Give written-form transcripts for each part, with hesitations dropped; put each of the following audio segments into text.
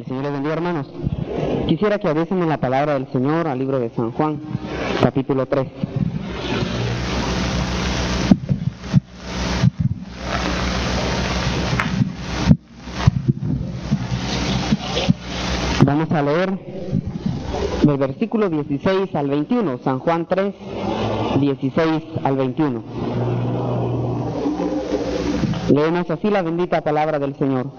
El Señor les bendiga, hermanos. Quisiera que abriesen en la palabra del Señor al libro de San Juan, capítulo 3. Vamos a leer del versículo 16 al 21, San Juan 3, 16 al 21. Leemos así la bendita palabra del Señor.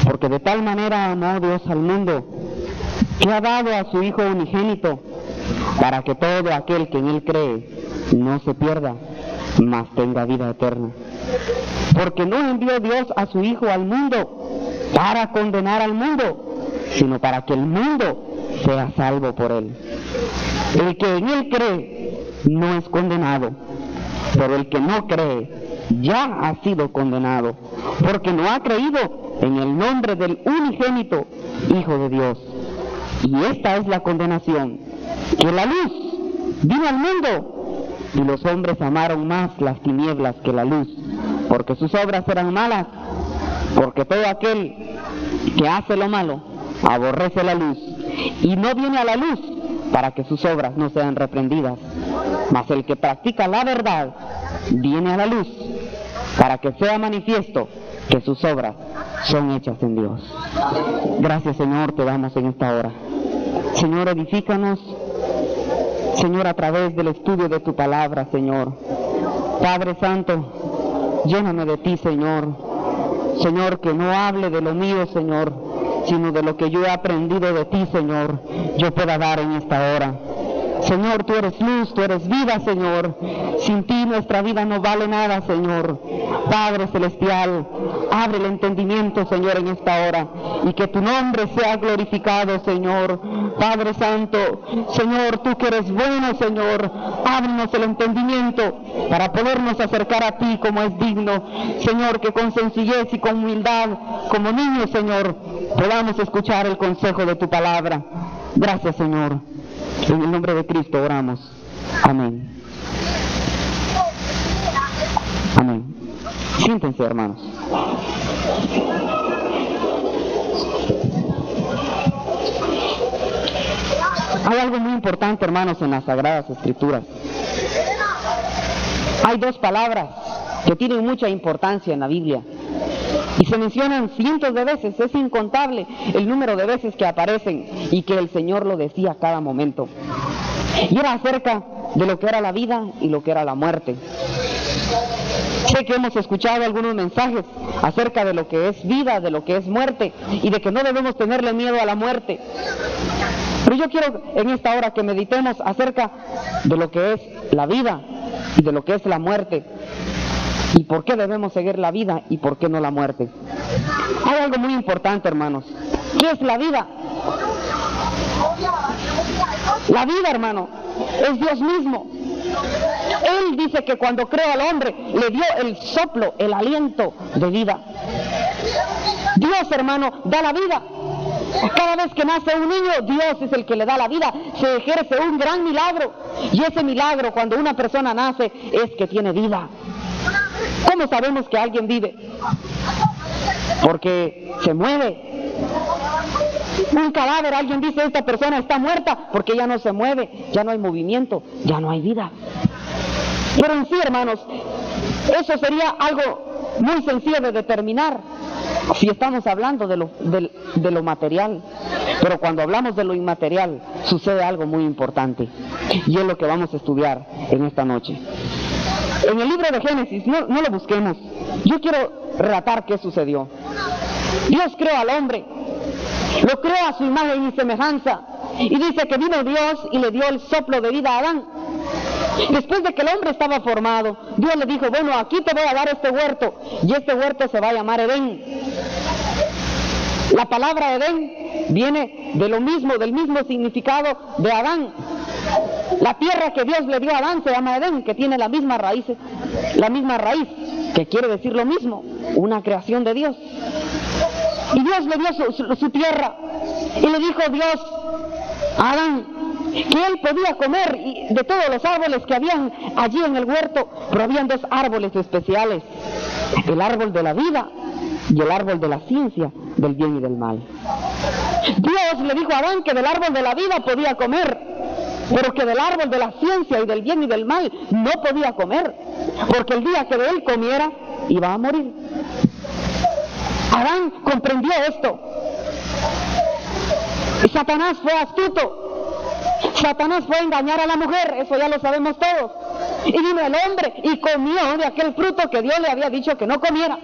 Porque de tal manera amó Dios al mundo, que ha dado a su Hijo unigénito, para que todo aquel que en Él cree no se pierda, mas tenga vida eterna. Porque no envió Dios a su Hijo al mundo para condenar al mundo, sino para que el mundo sea salvo por Él. El que en Él cree no es condenado, pero el que no cree ya ha sido condenado, porque no ha creído en el nombre del unigénito Hijo de Dios. Y esta es la condenación, que la luz vino al mundo, y los hombres amaron más las tinieblas que la luz, porque sus obras eran malas. Porque todo aquel que hace lo malo aborrece la luz, y no viene a la luz, para que sus obras no sean reprendidas. Mas el que practica la verdad viene a la luz, para que sea manifiesto que sus obras son hechas en Dios. Gracias, Señor, te damos en esta hora. Señor, edifícanos, Señor, a través del estudio de tu palabra, Señor. Padre Santo, lléname de ti, Señor. Señor, que no hable de lo mío, Señor, sino de lo que yo he aprendido de ti, Señor, yo pueda dar en esta hora. Señor, tú eres luz, tú eres vida, Señor. Sin ti nuestra vida no vale nada, Señor. Padre Celestial, abre el entendimiento, Señor, en esta hora, y que tu nombre sea glorificado, Señor. Padre Santo, Señor, tú que eres bueno, Señor, ábrenos el entendimiento para podernos acercar a ti como es digno. Señor, que con sencillez y con humildad, como niños, Señor, podamos escuchar el consejo de tu palabra. Gracias, Señor. En el nombre de Cristo oramos. Amén. Amén. Siéntense, hermanos. Hay algo muy importante, hermanos, en las Sagradas Escrituras. Hay dos palabras que tienen mucha importancia en la Biblia y se mencionan cientos de veces. Es incontable el número de veces que aparecen y que el Señor lo decía a cada momento. Y era acerca de lo que era la vida y lo que era la muerte. Sé que hemos escuchado algunos mensajes acerca de lo que es vida, de lo que es muerte, y de que no debemos tenerle miedo a la muerte. Pero yo quiero en esta hora que meditemos acerca de lo que es la vida y de lo que es la muerte, y por qué debemos seguir la vida y por qué no la muerte. Hay algo muy importante, hermanos. ¿Qué es la vida? La vida, hermano, es Dios mismo. Él dice que cuando creó al hombre, le dio el soplo, el aliento de vida. Dios, hermano, da la vida. Cada vez que nace un niño, Dios es el que le da la vida. Se ejerce un gran milagro. Y ese milagro, cuando una persona nace, es que tiene vida. ¿Cómo sabemos que alguien vive? Porque se mueve. Un cadáver, alguien dice, esta persona está muerta, porque ya no se mueve, ya no hay movimiento, ya no hay vida. Pero en sí, hermanos, eso sería algo muy sencillo de determinar si estamos hablando de lo material. Pero cuando hablamos de lo inmaterial, sucede algo muy importante, y es lo que vamos a estudiar en esta noche. En el libro de Génesis, no lo busquemos, yo quiero relatar qué sucedió. Dios creó al hombre, lo creó a su imagen y semejanza, y dice que vino Dios y le dio el soplo de vida a Adán. Después de que el hombre estaba formado, Dios le dijo, bueno, aquí te voy a dar este huerto, y este huerto se va a llamar Edén. La palabra Edén viene de lo mismo, del mismo significado de Adán. La tierra que Dios le dio a Adán se llama Edén, que tiene la misma raíz, que quiere decir lo mismo, una creación de Dios. Y Dios le dio su tierra, y le dijo Dios a Adán que él podía comer de todos los árboles que habían allí en el huerto, pero habían dos árboles especiales, el árbol de la vida y el árbol de la ciencia del bien y del mal. Dios le dijo a Adán que del árbol de la vida podía comer, pero que del árbol de la ciencia y del bien y del mal no podía comer, porque el día que de él comiera iba a morir. Adán comprendió esto. Y Satanás fue astuto. Satanás fue a engañar a la mujer, eso ya lo sabemos todos. Y vino el hombre y comió de aquel fruto que Dios le había dicho que no comiera.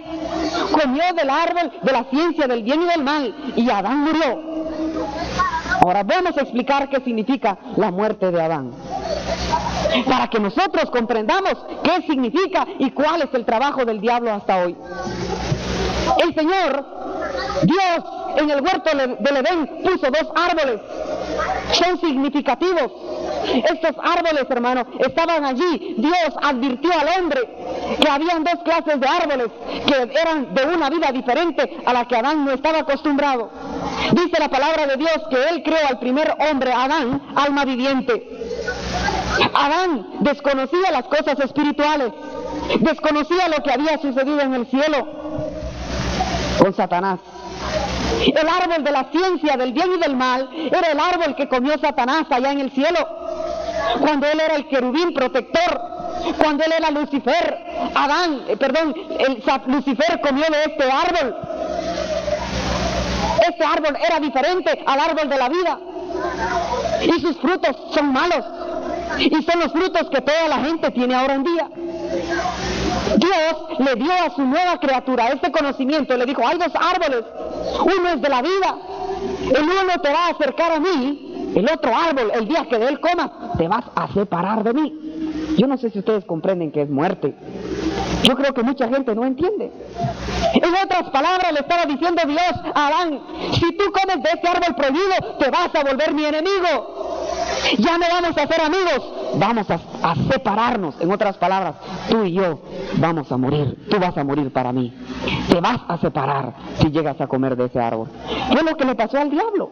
Comió del árbol de la ciencia del bien y del mal, y Adán murió. Ahora vamos a explicar qué significa la muerte de Adán, para que nosotros comprendamos qué significa y cuál es el trabajo del diablo hasta hoy. El Señor, Dios, en el huerto del Edén puso dos árboles. Son significativos. Estos árboles, hermano, estaban allí. Dios advirtió al hombre que habían dos clases de árboles que eran de una vida diferente a la que Adán no estaba acostumbrado. Dice la palabra de Dios que Él creó al primer hombre, Adán, alma viviente. Adán desconocía las cosas espirituales, desconocía lo que había sucedido en el cielo con Satanás. El árbol de la ciencia del bien y del mal era el árbol que comió Satanás allá en el cielo, cuando él era el querubín protector, cuando él era Lucifer. Lucifer comió de este árbol. Este árbol era diferente al árbol de la vida, y sus frutos son malos, y son los frutos que toda la gente tiene ahora en día. Dios le dio a su nueva criatura este conocimiento, le dijo: hay dos árboles, uno es de la vida, el uno te va a acercar a mí, el otro árbol, el día que de él comas, te vas a separar de mí. Yo no sé si ustedes comprenden que es muerte. Yo creo que mucha gente no entiende. En otras palabras, le estaba diciendo Dios a Adán: si tú comes de este árbol prohibido, te vas a volver mi enemigo. Ya no vamos a ser amigos, vamos a separarnos. En otras palabras, tú y yo vamos a morir. Tú vas a morir para mí. Te vas a separar si llegas a comer de ese árbol. Fue lo que le pasó al diablo.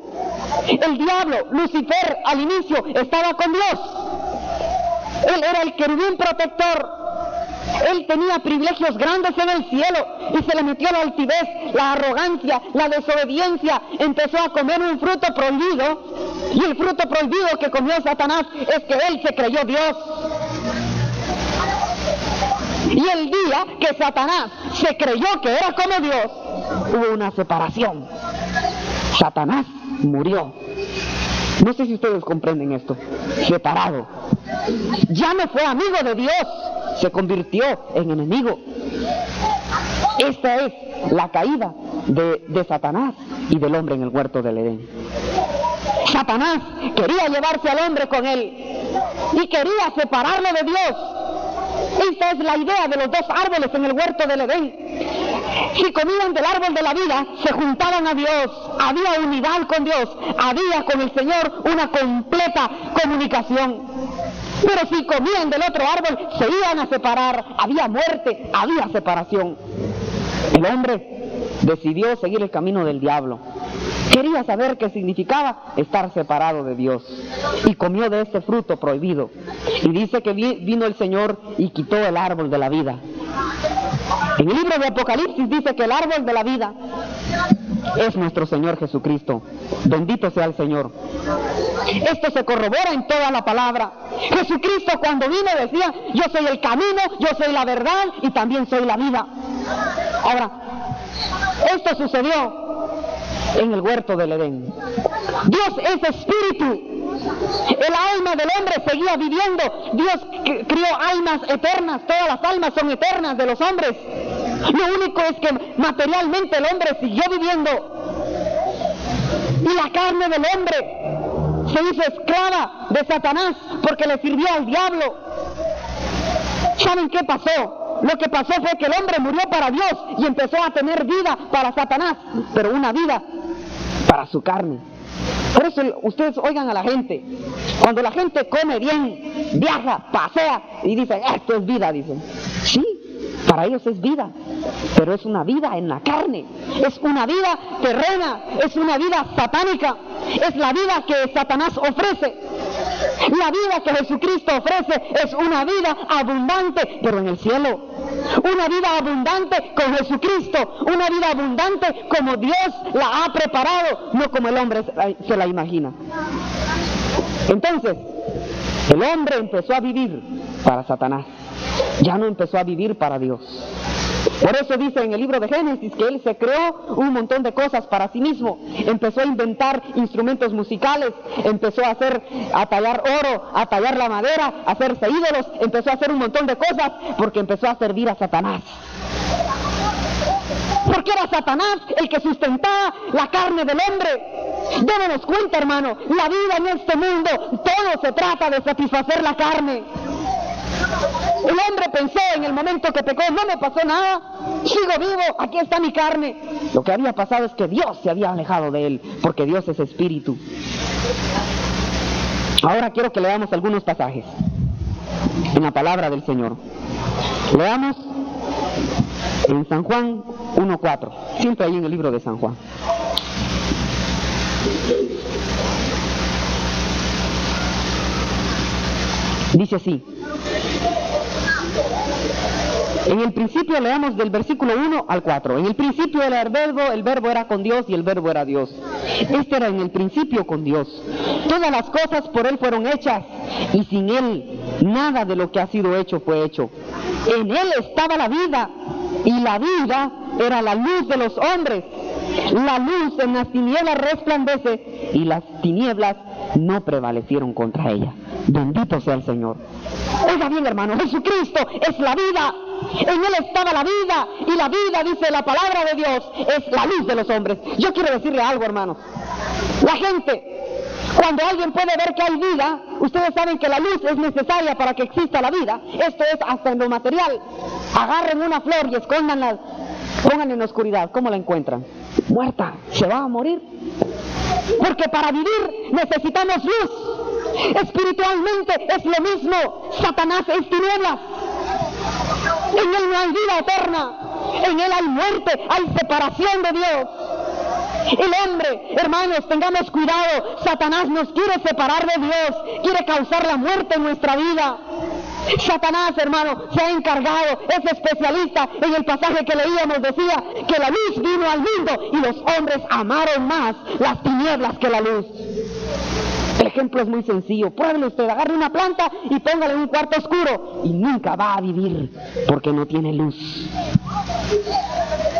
El diablo, Lucifer, al inicio estaba con Dios. Él era el querubín protector. Él tenía privilegios grandes en el cielo, y se le metió la altivez, la arrogancia, la desobediencia. Empezó a comer un fruto prohibido, y el fruto prohibido que comió Satanás es que él se creyó Dios. Y el día que Satanás se creyó que era como Dios, hubo una separación. Satanás murió. No sé si ustedes comprenden esto. Separado. Ya no fue amigo de Dios, se convirtió en enemigo. Esta es la caída de Satanás y del hombre en el huerto del Edén. Satanás quería llevarse al hombre con él y quería separarlo de Dios. Esta es la idea de los dos árboles en el huerto del Edén. Si comían del árbol de la vida, se juntaban a Dios, había unidad con Dios, había con el Señor una completa comunicación. Pero si comían del otro árbol, se iban a separar, había muerte, había separación. El hombre decidió seguir el camino del diablo. Quería saber qué significaba estar separado de Dios, y comió de este fruto prohibido. Y dice que vino el Señor y quitó el árbol de la vida. En el libro de Apocalipsis dice que el árbol de la vida es nuestro Señor Jesucristo. Bendito sea el Señor. Esto se corrobora en toda la palabra. Jesucristo, cuando vino, decía: yo soy el camino, yo soy la verdad y también soy la vida. Ahora, esto sucedió en el huerto del Edén. Dios es espíritu. El alma del hombre seguía viviendo. Dios crió almas eternas. Todas las almas son eternas de los hombres. Lo único es que materialmente el hombre siguió viviendo, y la carne del hombre se hizo esclava de Satanás porque le sirvió al diablo. ¿Saben qué pasó? Lo que pasó fue que el hombre murió para Dios y empezó a tener vida para Satanás, pero una vida para su carne. Por eso ustedes oigan a la gente, cuando la gente come bien, viaja, pasea y dice: esto es vida, dicen. Sí, para ellos es vida, pero es una vida en la carne, es una vida terrena, es una vida satánica, es la vida que Satanás ofrece. La vida que Jesucristo ofrece es una vida abundante, pero en el cielo. Una vida abundante con Jesucristo, una vida abundante como Dios la ha preparado, no como el hombre se la imagina. Entonces, el hombre empezó a vivir para Satanás, ya no empezó a vivir para Dios. Por eso dice en el libro de Génesis que él se creó un montón de cosas para sí mismo. Empezó a inventar instrumentos musicales, empezó a tallar oro, a tallar la madera, a hacerse ídolos, empezó a hacer un montón de cosas porque empezó a servir a Satanás. Porque era Satanás el que sustentaba la carne del hombre. Démonos cuenta, hermano, la vida en este mundo, todo se trata de satisfacer la carne. El hombre pensó en el momento que pecó, no me pasó nada, sigo vivo, aquí está mi carne. Lo que había pasado es que Dios se había alejado de él, porque Dios es espíritu. Ahora quiero que leamos algunos pasajes en la palabra del Señor. Leamos en San Juan 1:4, siempre ahí en el libro de San Juan. Dice así. En el principio leamos del versículo 1 al 4. En el principio era el verbo era con Dios y el verbo era Dios. Este era en el principio con Dios. Todas las cosas por Él fueron hechas y sin Él nada de lo que ha sido hecho fue hecho. En Él estaba la vida y la vida era la luz de los hombres. La luz en las tinieblas resplandece y las tinieblas no prevalecieron contra ella. Bendito sea el Señor. Oiga bien, hermano, Jesucristo es la vida. En Él estaba la vida y la vida, dice la palabra de Dios, es la luz de los hombres. Yo quiero decirle algo, hermanos. La gente, cuando alguien puede ver que hay vida, ustedes saben que la luz es necesaria para que exista la vida. Esto es hasta en lo material. Agarren una flor y escóndanla, pónganla en la oscuridad. ¿Cómo la encuentran? Muerta. ¿Se va a morir? Porque para vivir necesitamos luz. Espiritualmente es lo mismo. Satanás es tinieblas. En Él no hay vida eterna. En Él hay muerte, hay separación de Dios. El hombre, hermanos, tengamos cuidado. Satanás nos quiere separar de Dios, quiere causar la muerte en nuestra vida. Satanás, hermano, se ha encargado, es especialista. En el pasaje que leíamos decía que la luz vino al mundo y los hombres amaron más las tinieblas que la luz. El ejemplo es muy sencillo. Pruébelo usted, agarre una planta y póngale en un cuarto oscuro y nunca va a vivir porque no tiene luz.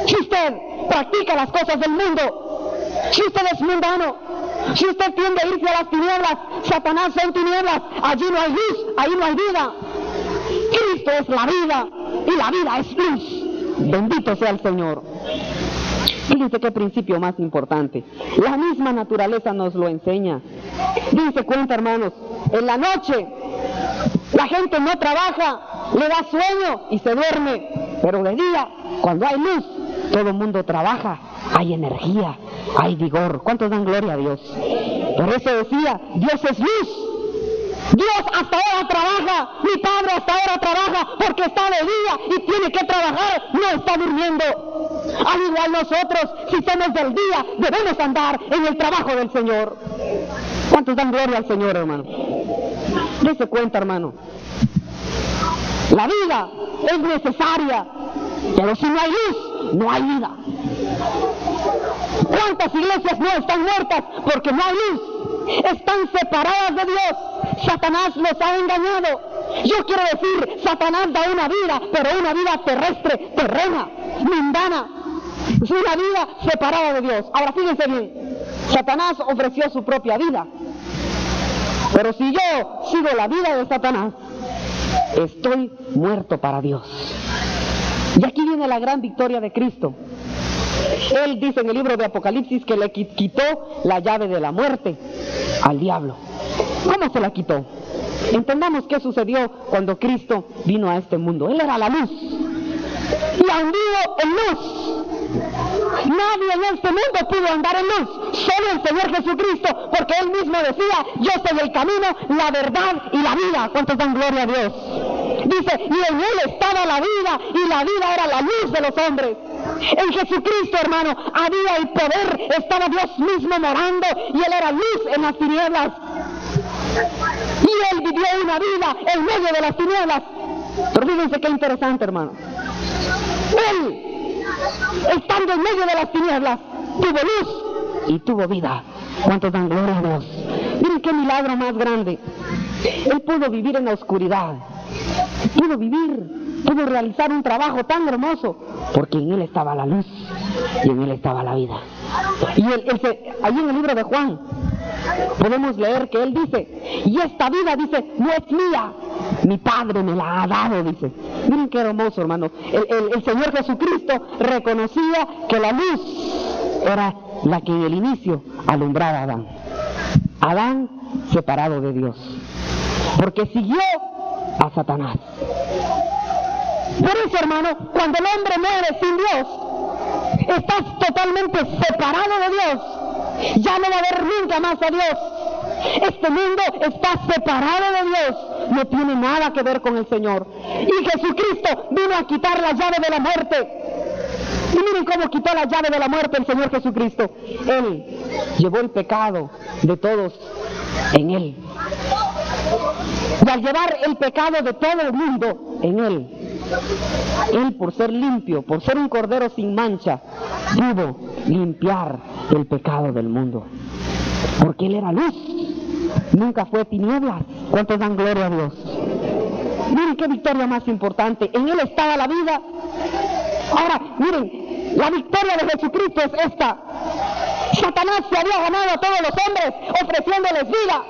Si usted practica las cosas del mundo, si usted es mundano, si usted tiende a irse a las tinieblas, Satanás son tinieblas, allí no hay luz, ahí no hay vida. Cristo es la vida y la vida es luz. Bendito sea el Señor. Fíjense qué principio más importante. La misma naturaleza nos lo enseña. Dense cuenta, hermanos, en la noche la gente no trabaja, le da sueño y se duerme. Pero de día, cuando hay luz, todo el mundo trabaja, hay energía, hay vigor. ¿Cuántos dan gloria a Dios? Por eso decía, Dios es luz. Dios hasta ahora trabaja, mi Padre hasta ahora trabaja porque está de día y tiene que trabajar, no está durmiendo. Al igual nosotros, si somos del día, debemos andar en el trabajo del Señor. ¿Cuántos dan gloria al Señor, hermano? Dese cuenta, hermano. La vida es necesaria, pero si no hay luz, no hay vida. ¿Cuántas iglesias no están muertas porque no hay luz? Están separadas de Dios. Satanás los ha engañado. Yo quiero decir, Satanás da una vida, pero una vida terrestre, terrena, mundana. Es una vida separada de Dios. Ahora fíjense bien, Satanás ofreció su propia vida. Pero si yo sigo la vida de Satanás, estoy muerto para Dios. Y aquí viene la gran victoria de Cristo. Él dice en el libro de Apocalipsis que le quitó la llave de la muerte al diablo. ¿Cómo se la quitó? Entendamos qué sucedió cuando Cristo vino a este mundo. Él era la luz y anduvo en luz. Nadie en este mundo pudo andar en luz, solo el Señor Jesucristo, porque Él mismo decía, yo soy el camino, la verdad y la vida. ¿Cuántos dan gloria a Dios? Dice, y en Él estaba la vida, y la vida era la luz de los hombres. En Jesucristo, hermano, había el poder, estaba Dios mismo morando, y Él era luz en las tinieblas. Y Él vivió una vida en medio de las tinieblas. Pero fíjense qué interesante, hermano. Él, estando en medio de las tinieblas, tuvo luz y tuvo vida. ¿Cuántos dan gloria a Dios? Miren qué milagro más grande. Él pudo vivir en la oscuridad, pudo realizar un trabajo tan hermoso, porque en Él estaba la luz y en Él estaba la vida. Y allí en el libro de Juan podemos leer que Él dice, y esta vida, dice, no es mía, mi Padre me la ha dado, dice. Miren qué hermoso, hermano. El Señor Jesucristo reconocía que la luz era la que en el inicio alumbraba a Adán. Adán separado de Dios, porque siguió a Satanás. Por eso, hermano, cuando el hombre muere sin Dios, estás totalmente separado de Dios. Ya no va a haber nunca más a Dios. Este mundo está separado de Dios, no tiene nada que ver con el Señor. Y Jesucristo vino a quitar la llave de la muerte. Y miren cómo quitó la llave de la muerte el Señor Jesucristo. Él llevó el pecado de todos en Él. Y al llevar el pecado de todo el mundo en Él, por ser limpio, por ser un cordero sin mancha, pudo limpiar el pecado del mundo. Porque Él era luz, nunca fue tinieblas. ¿Cuántos dan gloria a Dios? Miren qué victoria más importante. En Él estaba la vida. Ahora, miren, la victoria de Jesucristo es esta. Satanás se había ganado a todos los hombres ofreciéndoles vida.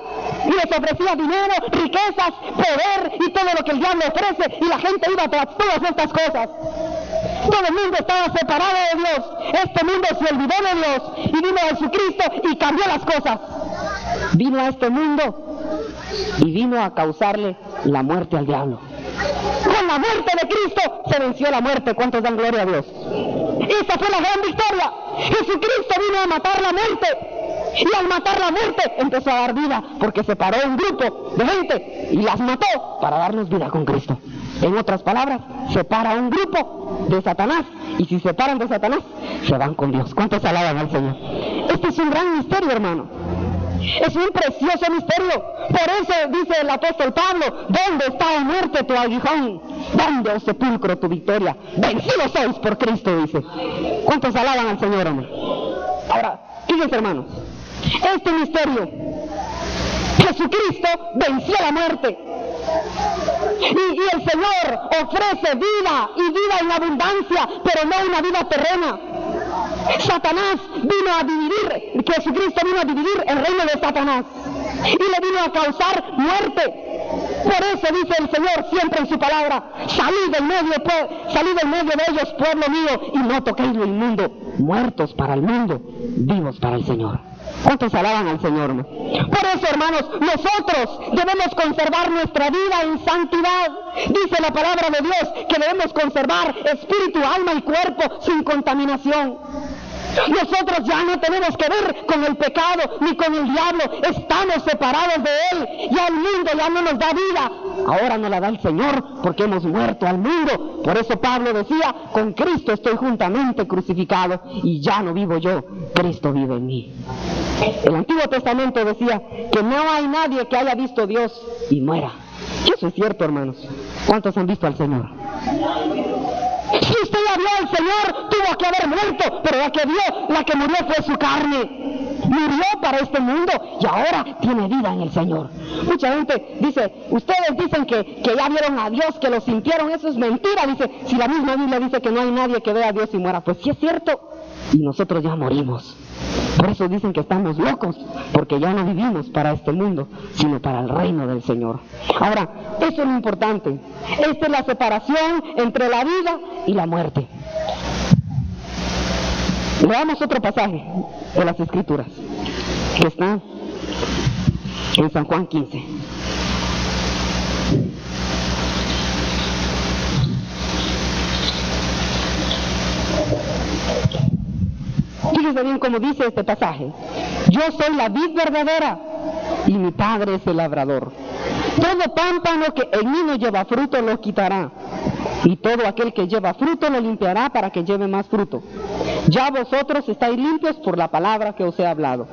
Y les ofrecía dinero, riquezas, poder y todo lo que el diablo ofrece. Y la gente iba tras todas estas cosas. Todo el mundo estaba separado de Dios. Este mundo se olvidó de Dios. Y vino Jesucristo y cambió las cosas. Vino a este mundo y vino a causarle la muerte al diablo. Con la muerte de Cristo se venció la muerte. ¿Cuántos dan gloria a Dios? Esa fue la gran victoria. Jesucristo vino a matar la muerte. Y al matar la muerte empezó a dar vida, porque separó un grupo de gente y las mató para darnos vida con Cristo. En otras palabras, separa un grupo de Satanás, y si separan de Satanás, se van con Dios. ¿Cuántos alaban al Señor? Este es un gran misterio, hermano. Es un precioso misterio. Por eso dice el apóstol Pablo: ¿dónde está, oh muerte, tu aguijón? ¿Dónde, oh sepulcro, tu victoria? Vencidos sois por Cristo, dice. ¿Cuántos alaban al Señor, hombre? Ahora, fíjense, hermanos, este misterio, Jesucristo venció la muerte. Y el Señor ofrece vida, y vida en abundancia, pero no una vida terrena. Satanás vino a dividir, Jesucristo vino a dividir el reino de Satanás y le vino a causar muerte. Por eso dice el Señor siempre en su palabra: salid del medio de ellos, pueblo mío, y no toquéis lo inmundo. Muertos para el mundo, vivos para el Señor. ¿Cuántos alaban al Señor, no? Por eso, hermanos, nosotros debemos conservar nuestra vida en santidad. Dice la palabra de Dios que debemos conservar espíritu, alma y cuerpo sin contaminación. Nosotros ya no tenemos que ver con el pecado ni con el diablo. Estamos separados de él. Ya el mundo ya no nos da vida. Ahora nos la da el Señor, porque hemos muerto al mundo. Por eso Pablo decía: con Cristo estoy juntamente crucificado, y ya no vivo yo, Cristo vive en mí. El Antiguo Testamento decía que no hay nadie que haya visto a Dios y muera. Y eso es cierto, hermanos. ¿Cuántos han visto al Señor? Si usted ya vio al Señor, tuvo que haber muerto, pero la que murió fue su carne. Murió para este mundo y ahora tiene vida en el Señor. Mucha gente dice: ustedes dicen que ya vieron a Dios, que lo sintieron. Eso es mentira. Dice, si la misma Biblia dice que no hay nadie que vea a Dios y muera, pues sí es cierto. Y nosotros ya morimos. Por eso dicen que estamos locos, porque ya no vivimos para este mundo, sino para el reino del Señor. Ahora, eso es lo importante. Esta es la separación entre la vida y la muerte. Leamos otro pasaje de las Escrituras, que está en San Juan 15. Fíjense bien cómo dice este pasaje: yo soy la vid verdadera y mi Padre es el labrador. Todo pámpano que en mí no lleva fruto lo quitará, y todo aquel que lleva fruto lo limpiará para que lleve más fruto. Ya vosotros estáis limpios por la palabra que os he hablado.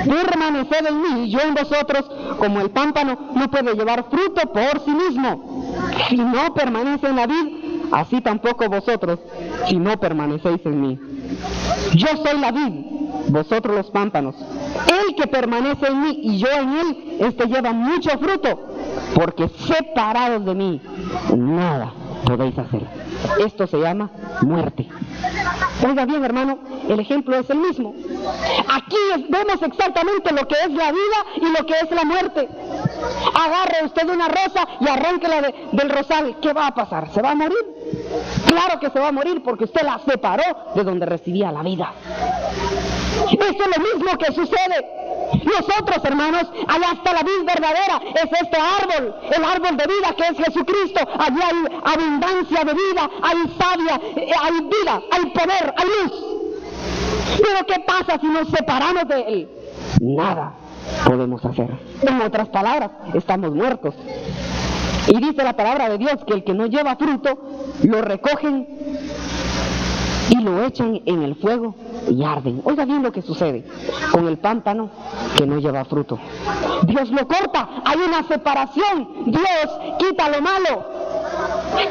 Permaneced en mí y yo en vosotros. Como el pámpano no puede llevar fruto por sí mismo si no permanece en la vid, así tampoco vosotros, si no permanecéis en mí. Yo soy la vid, vosotros los pámpanos. El que permanece en mí y yo en él, este lleva mucho fruto, porque separados de mí, nada podéis hacer. Esto se llama muerte. Oiga bien, hermano, el ejemplo es el mismo. Aquí vemos exactamente lo que es la vida y lo que es la muerte. Agarre usted una rosa y arránquela del rosal. ¿Qué va a pasar? ¿Se va a morir? Claro que se va a morir, porque usted la separó de donde recibía la vida. Esto es lo mismo que sucede. Nosotros, hermanos, allá está la vid verdadera, es este árbol, el árbol de vida que es Jesucristo. Allí hay abundancia de vida, hay savia, hay vida, hay poder, hay luz. Pero ¿qué pasa si nos separamos de él? Nada podemos hacer. En otras palabras, estamos muertos. Y dice la palabra de Dios que el que no lleva fruto, lo recogen y lo echan en el fuego y arden. Oiga bien lo que sucede con el pámpano que no lleva fruto. Dios lo corta, hay una separación, Dios quita lo malo.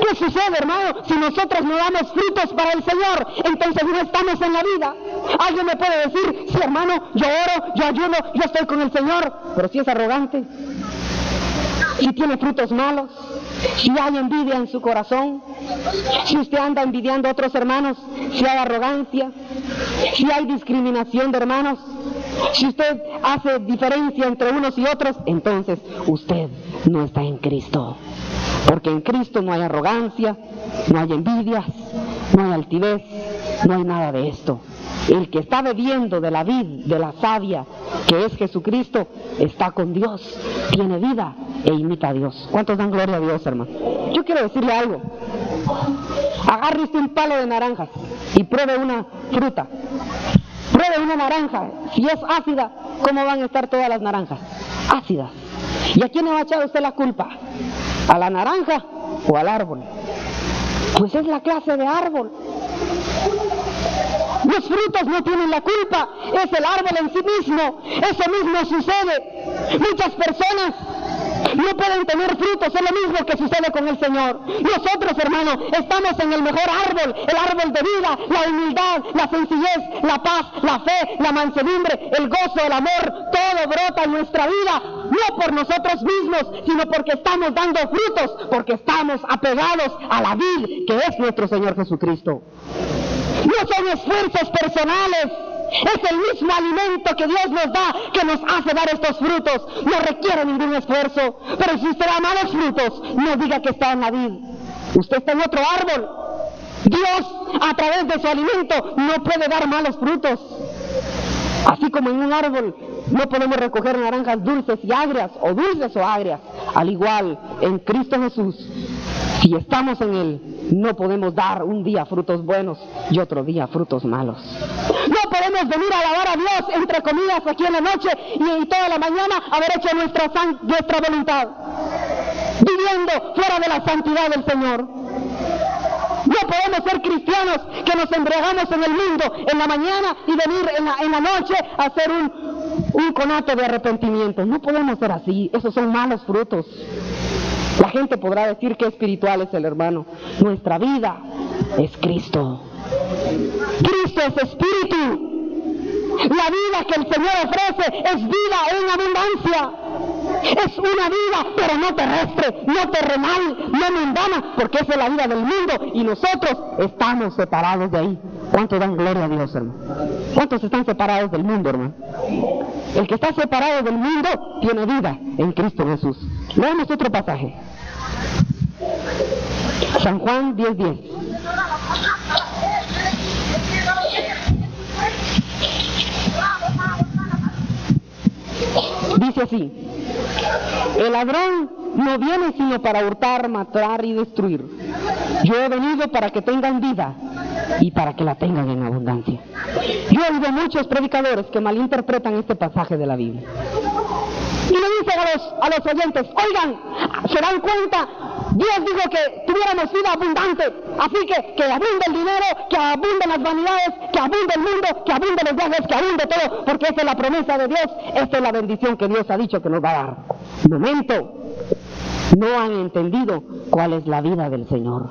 ¿Qué sucede, hermano? Si nosotros no damos frutos para el Señor, entonces no estamos en la vida. Alguien me puede decir, sí, hermano, yo oro, yo ayuno, yo estoy con el Señor, pero si es arrogante, si tiene frutos malos, si hay envidia en su corazón, si usted anda envidiando a otros hermanos, si hay arrogancia, si hay discriminación de hermanos, si usted hace diferencia entre unos y otros, entonces usted no está en Cristo. Porque en Cristo no hay arrogancia, no hay envidias, no hay altivez, no hay nada de esto. El que está bebiendo de la vid, de la savia, que es Jesucristo, está con Dios, tiene vida e imita a Dios. ¿Cuántos dan gloria a Dios, hermano? Yo quiero decirle algo. Agarre usted un palo de naranjas y pruebe una fruta. Pruebe una naranja. Si es ácida, ¿cómo van a estar todas las naranjas? Ácidas. ¿Y a quién le va a echar usted la culpa? ¿A la naranja o al árbol? Pues es la clase de árbol. Los frutos no tienen la culpa, es el árbol en sí mismo. Eso mismo sucede. Muchas personas no pueden tener frutos, es lo mismo que sucede con el Señor. Nosotros, hermano, estamos en el mejor árbol, el árbol de vida, la humildad, la sencillez, la paz, la fe, la mansedumbre, el gozo, el amor, todo brota en nuestra vida, no por nosotros mismos, sino porque estamos dando frutos, porque estamos apegados a la vid que es nuestro Señor Jesucristo. No son esfuerzos personales, es el mismo alimento que Dios nos da, que nos hace dar estos frutos. No requiere ningún esfuerzo. Pero si usted da malos frutos, no diga que está en la vid. Usted está en otro árbol. Dios, a través de su alimento, no puede dar malos frutos. Así como en un árbol no podemos recoger naranjas dulces y agrias, o dulces o agrias, al igual en Cristo Jesús, si estamos en Él, no podemos dar un día frutos buenos y otro día frutos malos. No podemos venir a alabar a Dios, entre comillas, aquí en la noche y toda la mañana haber hecho nuestra voluntad, viviendo fuera de la santidad del Señor. No podemos ser cristianos que nos embriagamos en el mundo en la mañana y venir en la noche a hacer un conato de arrepentimiento. No podemos ser así, esos son malos frutos. La gente podrá decir que espiritual es el hermano. Nuestra vida es Cristo. Cristo es espíritu. La vida que el Señor ofrece es vida en abundancia. Es una vida, pero no terrestre, no terrenal, no mundana, porque esa es la vida del mundo y nosotros estamos separados de ahí. ¿Cuántos dan gloria a Dios, hermano? ¿Cuántos están separados del mundo, hermano? El que está separado del mundo tiene vida en Cristo Jesús. Leamos otro pasaje. San Juan 10:10. Dice así: el ladrón no viene sino para hurtar, matar y destruir. Yo he venido para que tengan vida y para que la tengan en abundancia. Yo he oído muchos predicadores que malinterpretan este pasaje de la Biblia. Y le dicen a los oyentes: oigan, ¿se dan cuenta? Dios dijo que tuviéramos vida abundante, así que abunde el dinero, que abunden las vanidades, que abunde el mundo, que abunde los viajes, que abunde todo, porque esa es la promesa de Dios, esta es la bendición que Dios ha dicho que nos va a dar. Momento, no han entendido cuál es la vida del Señor.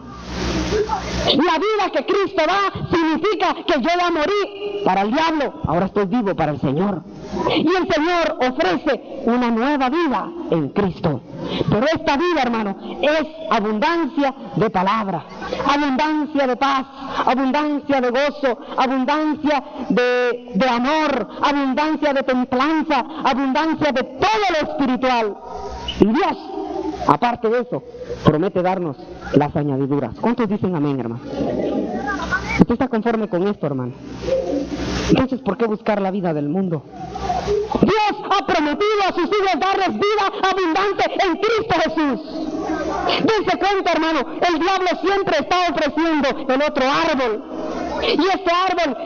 La vida que Cristo da significa que yo ya morí para el diablo, ahora estoy vivo para el Señor. Y el Señor ofrece una nueva vida en Cristo. Pero esta vida, hermano, es abundancia de palabra, abundancia de paz, abundancia de gozo, abundancia de amor, abundancia de templanza, abundancia de todo lo espiritual. Y Dios, aparte de eso, promete darnos las añadiduras. ¿Cuántos dicen amén, hermano? ¿Usted está conforme con esto, hermano? Entonces, ¿por qué buscar la vida del mundo? Dios ha prometido a sus hijos darles vida abundante en Cristo Jesús. Dense cuenta, hermano, el diablo siempre está ofreciendo el otro árbol. Y este árbol,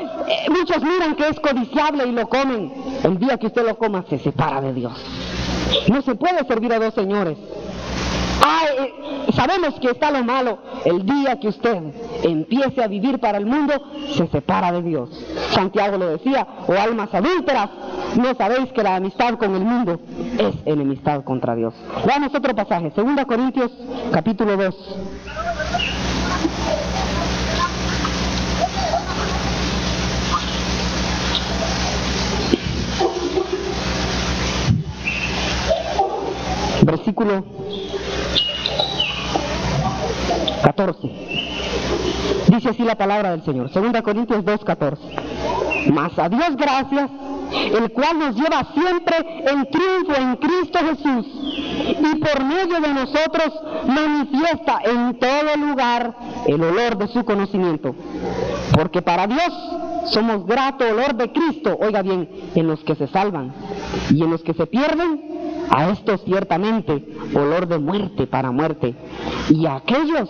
muchos miran que es codiciable y lo comen. El día que usted lo coma, se separa de Dios. No se puede servir a dos señores. Sabemos que está lo malo. El día que usted empiece a vivir para el mundo, se separa de Dios. Santiago lo decía: oh almas adúlteras, ¿no sabéis que la amistad con el mundo es enemistad contra Dios? Veamos otro pasaje, 2 Corintios capítulo 2. Versículo 14. Dice así la palabra del Señor, 2 Corintios 2:14. Mas a Dios gracias, el cual nos lleva siempre en triunfo en Cristo Jesús, y por medio de nosotros manifiesta en todo lugar el olor de su conocimiento. Porque para Dios somos grato olor de Cristo, oiga bien, en los que se salvan, y en los que se pierden, a estos ciertamente olor de muerte para muerte, y a aquellos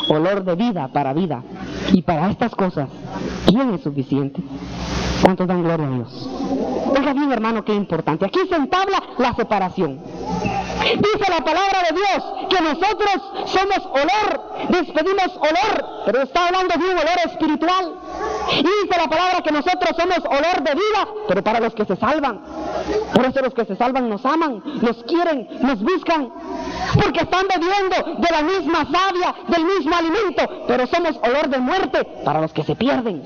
olor de vida para vida. Y para estas cosas, ¿quién es suficiente? ¿Cuántos dan gloria a Dios? Oiga bien, hermano, qué importante. Aquí se entabla la separación. Dice la palabra de Dios que nosotros somos olor, despedimos olor, pero está hablando de un olor espiritual. Y dice la palabra que nosotros somos olor de vida, pero para los que se salvan. Por eso los que se salvan nos aman, nos quieren, nos buscan, porque están bebiendo de la misma savia, del mismo alimento, pero somos olor de muerte para los que se pierden.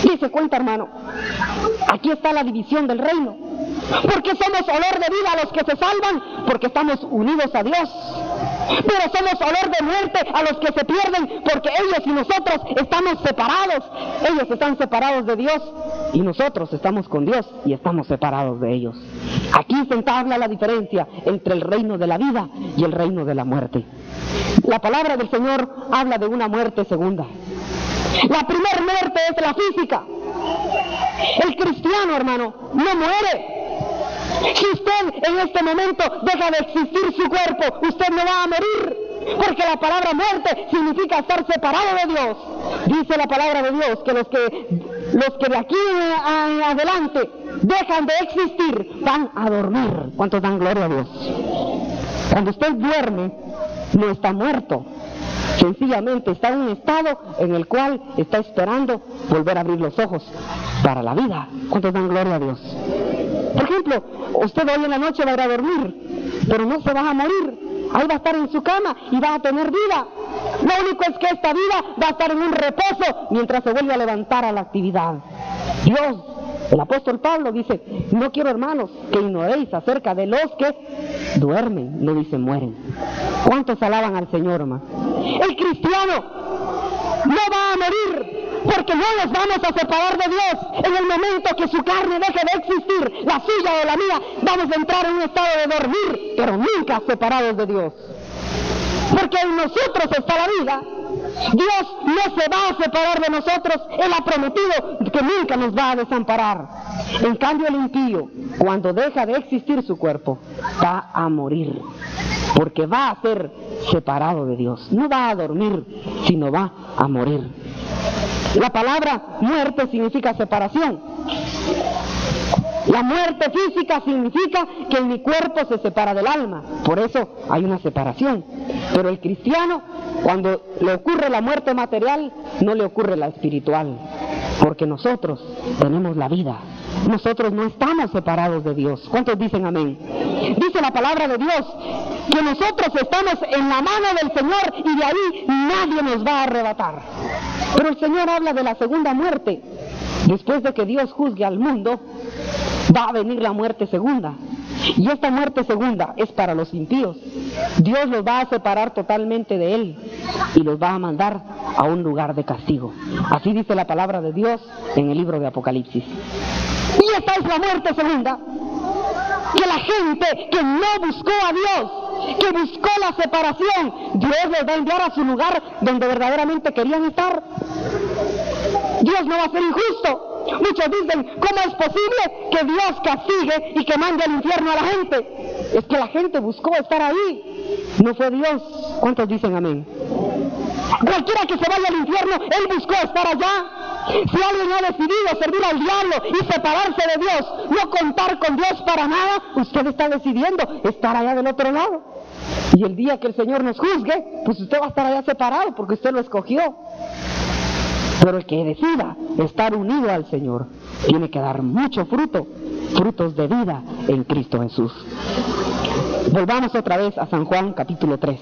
Dice cuenta, hermano, aquí está la división del reino. Porque somos olor de vida a los que se salvan, porque estamos unidos a Dios. Pero somos olor de muerte a los que se pierden, porque ellos y nosotros estamos separados. Ellos están separados de Dios y nosotros estamos con Dios y estamos separados de ellos. Aquí se entabla la diferencia entre el reino de la vida y el reino de la muerte. La palabra del Señor habla de una muerte segunda. La primera muerte es la física. El cristiano, hermano, no muere. Si usted en este momento deja de existir su cuerpo, usted no va a morir, porque la palabra muerte significa estar separado de Dios. Dice la palabra de Dios que los que de aquí en adelante dejan de existir van a dormir. ¿Cuántos dan gloria a Dios? Cuando usted duerme, no está muerto. Sencillamente está en un estado en el cual está esperando volver a abrir los ojos para la vida. ¿Cuántos dan gloria a Dios? Por ejemplo, usted hoy en la noche va a ir a dormir, pero no se va a morir. Ahí va a estar en su cama y va a tener vida. Lo único es que esta vida va a estar en un reposo mientras se vuelve a levantar a la actividad. Dios, el apóstol Pablo dice: no quiero, hermanos, que ignoréis acerca de los que duermen, no dice mueren. ¿Cuántos alaban al Señor, hermano? El cristiano no va a morir, porque no nos vamos a separar de Dios. En el momento que su carne deje de existir, la suya o la mía, vamos a entrar en un estado de dormir, pero nunca separados de Dios. Porque en nosotros está la vida. Dios no se va a separar de nosotros. Él ha prometido que nunca nos va a desamparar. En cambio, el impío, cuando deja de existir su cuerpo, va a morir, porque va a ser separado de Dios. No va a dormir, sino va a morir. La palabra muerte significa separación. La muerte física significa que mi cuerpo se separa del alma. Por eso hay una separación. Pero el cristiano, cuando le ocurre la muerte material, no le ocurre la espiritual. Porque nosotros tenemos la vida. Nosotros no estamos separados de Dios. ¿Cuántos dicen amén? Dice la palabra de Dios que nosotros estamos en la mano del Señor y de ahí nadie nos va a arrebatar. Pero el Señor habla de la segunda muerte. Después de que Dios juzgue al mundo, va a venir la muerte segunda. Y esta muerte segunda es para los impíos. Dios los va a separar totalmente de Él y los va a mandar a un lugar de castigo. Así dice la palabra de Dios en el libro de Apocalipsis. Y esta es la muerte segunda. Que la gente que no buscó a Dios, que buscó la separación, Dios los va a enviar a su lugar donde verdaderamente querían estar. Dios no va a ser injusto. Muchos dicen, ¿cómo es posible que Dios castigue y que mande al infierno a la gente? Es que la gente buscó estar ahí, no fue Dios. ¿Cuántos dicen amén? Cualquiera que se vaya al infierno, él buscó estar allá. Si alguien ha decidido servir al diablo y separarse de Dios, no contar con Dios para nada, usted está decidiendo estar allá del otro lado. Y el día que el Señor nos juzgue, pues usted va a estar allá separado porque usted lo escogió. Pero el que decida estar unido al Señor tiene que dar mucho fruto, frutos de vida en Cristo Jesús. Volvamos otra vez a San Juan capítulo 3.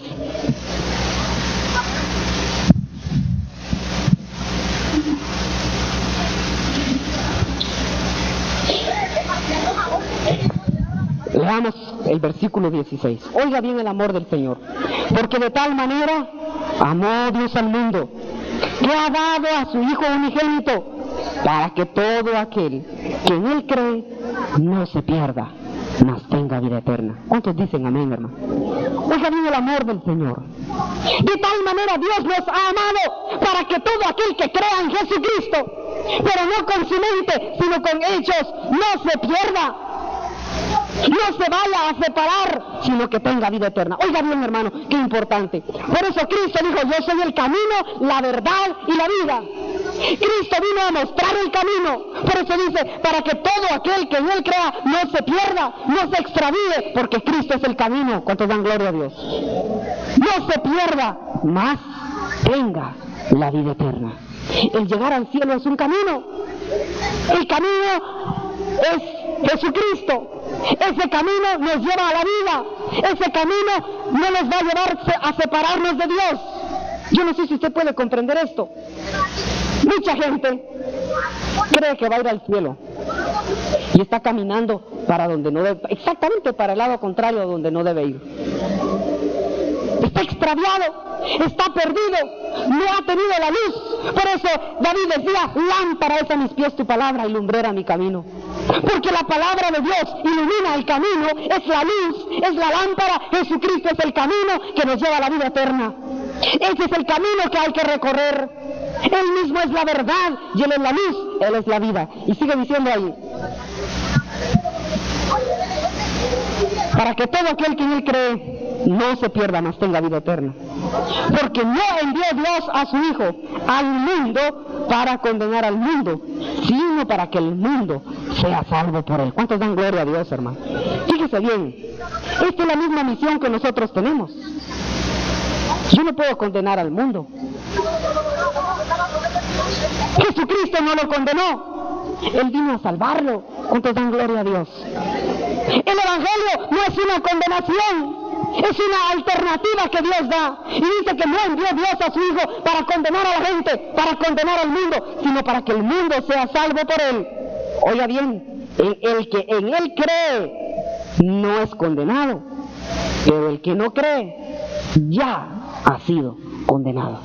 Leamos el versículo 16. Oiga bien el amor del Señor. Porque de tal manera amó Dios al mundo, que ha dado a su Hijo unigénito, para que todo aquel que en Él cree no se pierda, mas tenga vida eterna. ¿Cuántos dicen amén, hermano? Oiga bien el amor del Señor. De tal manera Dios nos ha amado, para que todo aquel que crea en Jesucristo, pero no con su mente, sino con hechos, no se pierda, no se vaya a separar, sino que tenga vida eterna. Oiga bien, hermano, qué importante. Por eso Cristo dijo, yo soy el camino, la verdad y la vida. Cristo vino a mostrar el camino. Por eso dice, para que todo aquel que en Él crea no se pierda, no se extravíe, porque Cristo es el camino. ¿Cuántos dan gloria a Dios? No se pierda, mas tenga la vida eterna. El llegar al cielo es un camino. El camino es Jesucristo. Ese camino nos lleva a la vida. Ese camino no nos va a llevar a separarnos de Dios. Yo no sé si usted puede comprender esto. Mucha gente cree que va a ir al cielo y está caminando para donde no debe, exactamente para el lado contrario a donde no debe ir. Está extraviado, está perdido, no ha tenido la luz. Por eso David decía, lámpara es a mis pies tu palabra y lumbrera mi camino. Porque la palabra de Dios ilumina el camino, es la luz, es la lámpara. Jesucristo es el camino que nos lleva a la vida eterna. Ese es el camino que hay que recorrer. Él mismo es la verdad y Él es la luz, Él es la vida. Y sigue diciendo ahí, para que todo aquel que en Él cree no se pierda, mas tenga vida eterna. Porque no envió Dios a su Hijo al mundo para condenar al mundo, sino para que el mundo sea salvo por Él. ¿Cuántos dan gloria a Dios, hermano? Fíjese bien, esta es la misma misión que nosotros tenemos. Yo no puedo condenar al mundo. Jesucristo no lo condenó. Él vino a salvarlo. ¿Cuántos dan gloria a Dios? El Evangelio no es una condenación. Es una alternativa que Dios da. Y dice que no envió Dios a su Hijo para condenar a la gente, para condenar al mundo, sino para que el mundo sea salvo por Él. Oiga bien, el que en Él cree no es condenado, pero el que no cree ya ha sido condenado.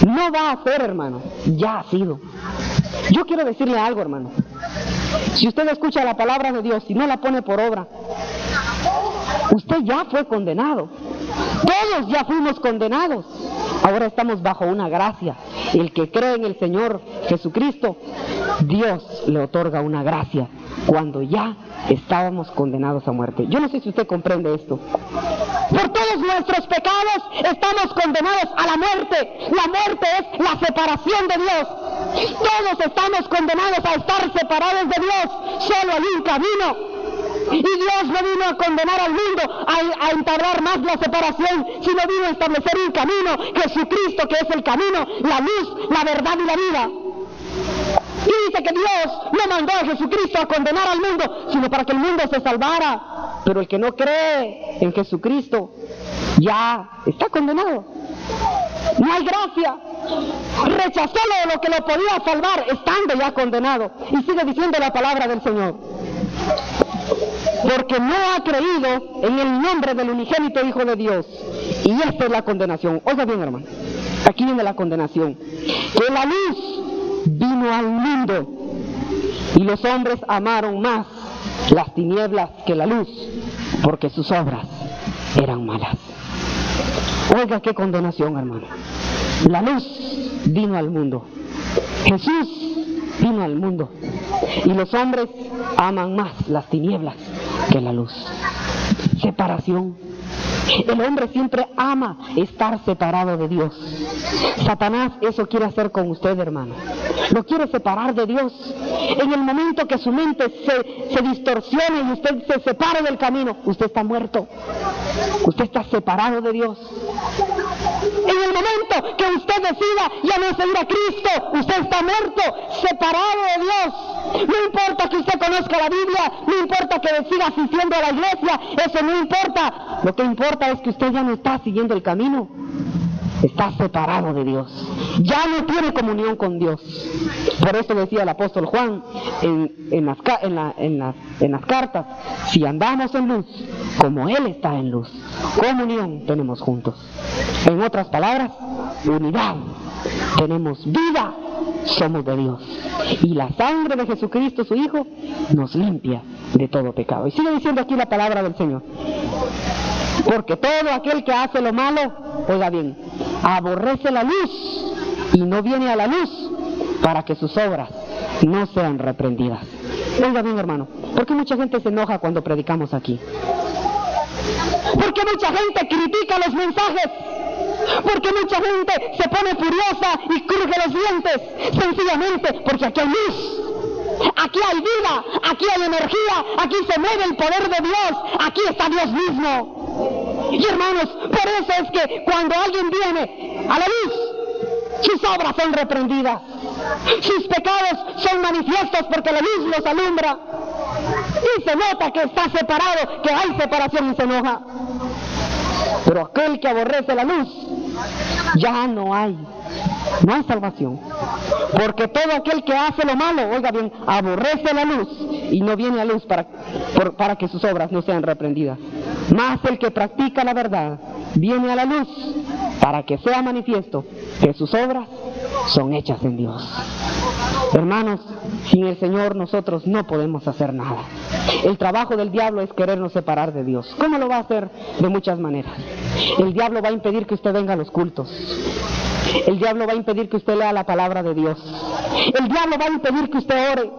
No va a ser, hermano, ya ha sido. Yo quiero decirle algo, hermano. Si usted escucha la palabra de Dios y no la pone por obra, usted ya fue condenado. Todos ya fuimos condenados. Ahora estamos bajo una gracia. El que cree en el Señor Jesucristo, Dios le otorga una gracia cuando ya estábamos condenados a muerte. Yo no sé si usted comprende esto. Por todos nuestros pecados estamos condenados a la muerte. La muerte es la separación de Dios. Todos estamos condenados a estar separados de Dios. Solo hay un camino. Y Dios no vino a condenar al mundo, a entablar más la separación, sino vino a establecer un camino, Jesucristo, que es el camino, la luz, la verdad y la vida. Y dice que Dios no mandó a Jesucristo a condenar al mundo, sino para que el mundo se salvara. Pero el que no cree en Jesucristo ya está condenado. No hay gracia. Rechazó lo que lo podía salvar, estando ya condenado. Y sigue diciendo la palabra del Señor: porque no ha creído en el nombre del unigénito Hijo de Dios. Y esta es la condenación. Oiga bien, hermano, aquí viene la condenación: que la luz vino al mundo, y los hombres amaron más las tinieblas que la luz, porque sus obras eran malas. Oiga qué condenación, hermano. La luz vino al mundo, Jesús vino al mundo, y los hombres aman más las tinieblas que la luz. Separación. El hombre siempre ama estar separado de Dios. Satanás eso quiere hacer con usted, hermano. Lo quiere separar de Dios. En el momento que su mente se distorsione y usted se separe del camino, usted está muerto. Usted está separado de Dios. En el momento que usted decida ya no seguir a Cristo, usted está muerto, separado de Dios. No importa que usted conozca la Biblia, no importa que siga asistiendo a la iglesia, eso no importa. Lo que importa es que usted ya no está siguiendo el camino, está separado de Dios, ya no tiene comunión con Dios. Por eso decía el apóstol Juan en las cartas: si andamos en luz, como Él está en luz, comunión tenemos juntos. En otras palabras, unidad, tenemos vida, somos de Dios. Y la sangre de Jesucristo, su Hijo, nos limpia de todo pecado. Y sigue diciendo aquí la palabra del Señor: porque todo aquel que hace lo malo, oiga bien, aborrece la luz y no viene a la luz, para que sus obras no sean reprendidas. Oiga bien, hermano, ¿por qué mucha gente se enoja cuando predicamos aquí? ¿Por qué mucha gente critica los mensajes? ¿Por qué mucha gente se pone furiosa y cruje los dientes? Sencillamente porque aquí hay luz, aquí hay vida, aquí hay energía, aquí se mueve el poder de Dios, aquí está Dios mismo. Y hermanos, por eso es que cuando alguien viene a la luz, sus obras son reprendidas, sus pecados son manifiestos porque la luz los alumbra. Y se nota que está separado, que hay separación, y se enoja. Pero aquel que aborrece la luz, ya no hay salvación. Porque todo aquel que hace lo malo, oiga bien, aborrece la luz y no viene a la luz para que sus obras no sean reprendidas. Mas el que practica la verdad viene a la luz para que sea manifiesto que sus obras son hechas en Dios. Hermanos, sin el Señor nosotros no podemos hacer nada. El trabajo del diablo es querernos separar de Dios. ¿Cómo lo va a hacer? De muchas maneras. El diablo va a impedir que usted venga a los cultos. El diablo va a impedir que usted lea la palabra de Dios. El diablo va a impedir que usted ore.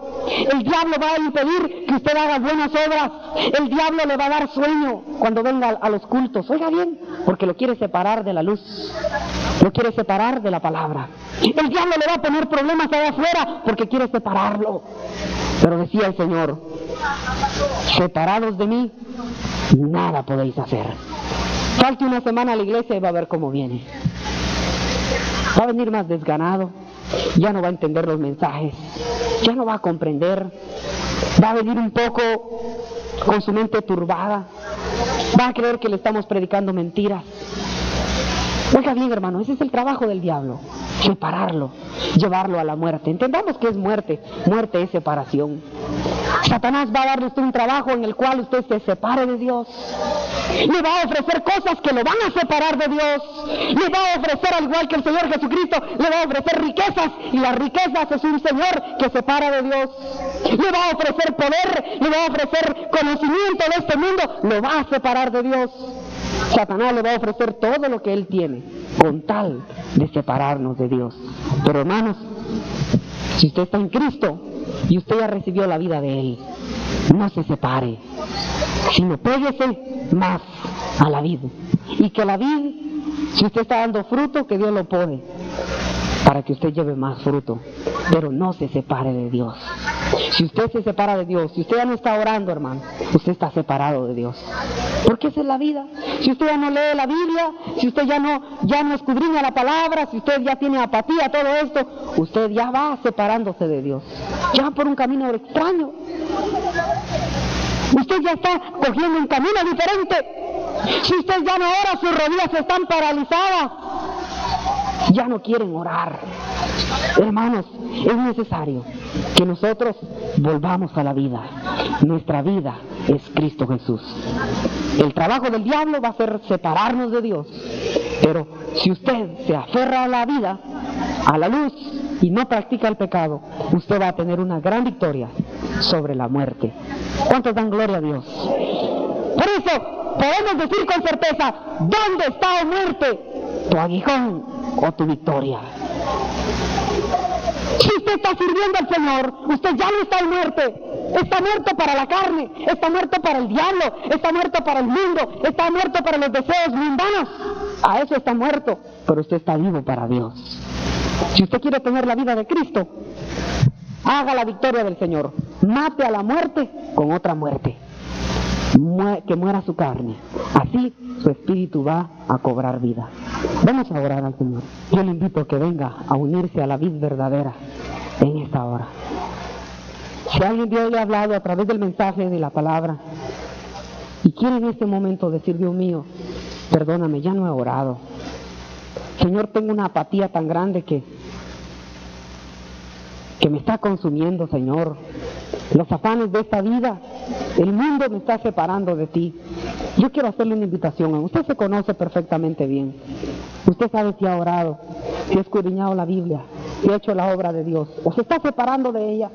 El diablo va a impedir que usted haga buenas obras. El diablo le va a dar sueño cuando venga a los cultos. Oiga bien, porque lo quiere separar de la luz. Lo quiere separar de la palabra. El diablo le va a poner problemas allá afuera porque quiere separarlo. Pero decía el Señor: separados de mí, nada podéis hacer. Falte una semana a la iglesia y va a ver cómo viene. Va a venir más desganado, ya no va a entender los mensajes, ya no va a comprender, va a venir un poco con su mente turbada, va a creer que le estamos predicando mentiras. Oiga bien, hermano, ese es el trabajo del diablo: separarlo, llevarlo a la muerte. Entendamos que es muerte, muerte es separación. Satanás va a darle a usted un trabajo en el cual usted se separe de Dios. Le va a ofrecer cosas que lo van a separar de Dios. Le va a ofrecer, al igual que el Señor Jesucristo, le va a ofrecer riquezas, y las riquezas es un Señor que separa de Dios. Le va a ofrecer poder, le va a ofrecer conocimiento de este mundo, lo va a separar de Dios. Satanás le va a ofrecer todo lo que él tiene con tal de separarnos de Dios. Pero hermanos, si usted está en Cristo y usted ya recibió la vida de Él, no se separe, sino péguese más a la vid. Y que la vid, si usted está dando fruto, que Dios lo pone para que usted lleve más fruto, pero no se separe de Dios. Si usted se separa de Dios, si usted ya no está orando, hermano, usted está separado de Dios. Porque esa es la vida. Si usted ya no lee la Biblia, si usted ya no escudriña la palabra, si usted ya tiene apatía a todo esto, usted ya va separándose de Dios, ya por un camino extraño. Usted ya está cogiendo un camino diferente. Si usted ya no ora, sus rodillas están paralizadas. Ya no quieren orar. Hermanos, es necesario que nosotros volvamos a la vida. Nuestra vida es Cristo Jesús. El trabajo del diablo va a ser separarnos de Dios. Pero si usted se aferra a la vida, a la luz, y no practica el pecado, usted va a tener una gran victoria sobre la muerte. ¿Cuántos dan gloria a Dios? Por eso podemos decir con certeza: ¿dónde está, oh muerte, tu aguijón o tu victoria? Si usted está sirviendo al Señor, usted ya no está en muerte. Está muerto para la carne, está muerto para el diablo, está muerto para el mundo, está muerto para los deseos mundanos. A eso está muerto, pero usted está vivo para Dios. Si usted quiere tener la vida de Cristo, haga la victoria del Señor. Mate a la muerte con otra muerte. Que muera su carne. Así su espíritu va a cobrar vida. Vamos a orar al Señor. Yo le invito a que venga a unirse a la vid verdadera en esta hora. Si alguien de hoy le ha hablado a través del mensaje de la palabra y quiere en este momento decir: Dios mío, perdóname, ya no he orado. Señor, tengo una apatía tan grande que me está consumiendo, Señor. Los afanes de esta vida, el mundo me está separando de ti. Yo quiero hacerle una invitación. Usted se conoce perfectamente bien. Usted sabe si ha orado, si ha escudriñado la Biblia, si ha hecho la obra de Dios, o se está separando de ella.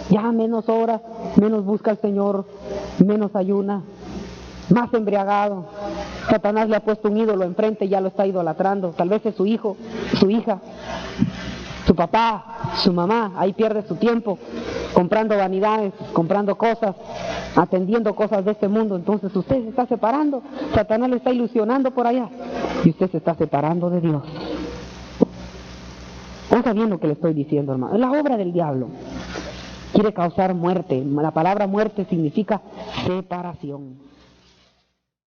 Ya menos ora, menos busca al Señor, menos ayuna, más embriagado. Satanás le ha puesto un ídolo enfrente y ya lo está idolatrando. Tal vez es su hijo, su hija, su papá, su mamá. Ahí pierde su tiempo comprando vanidades, comprando cosas, atendiendo cosas de este mundo. Entonces usted se está separando. Satanás le está ilusionando por allá y usted se está separando de Dios. Oiga bien lo que le estoy diciendo, hermano. Es la obra del diablo. Quiere causar muerte. La palabra muerte significa separación.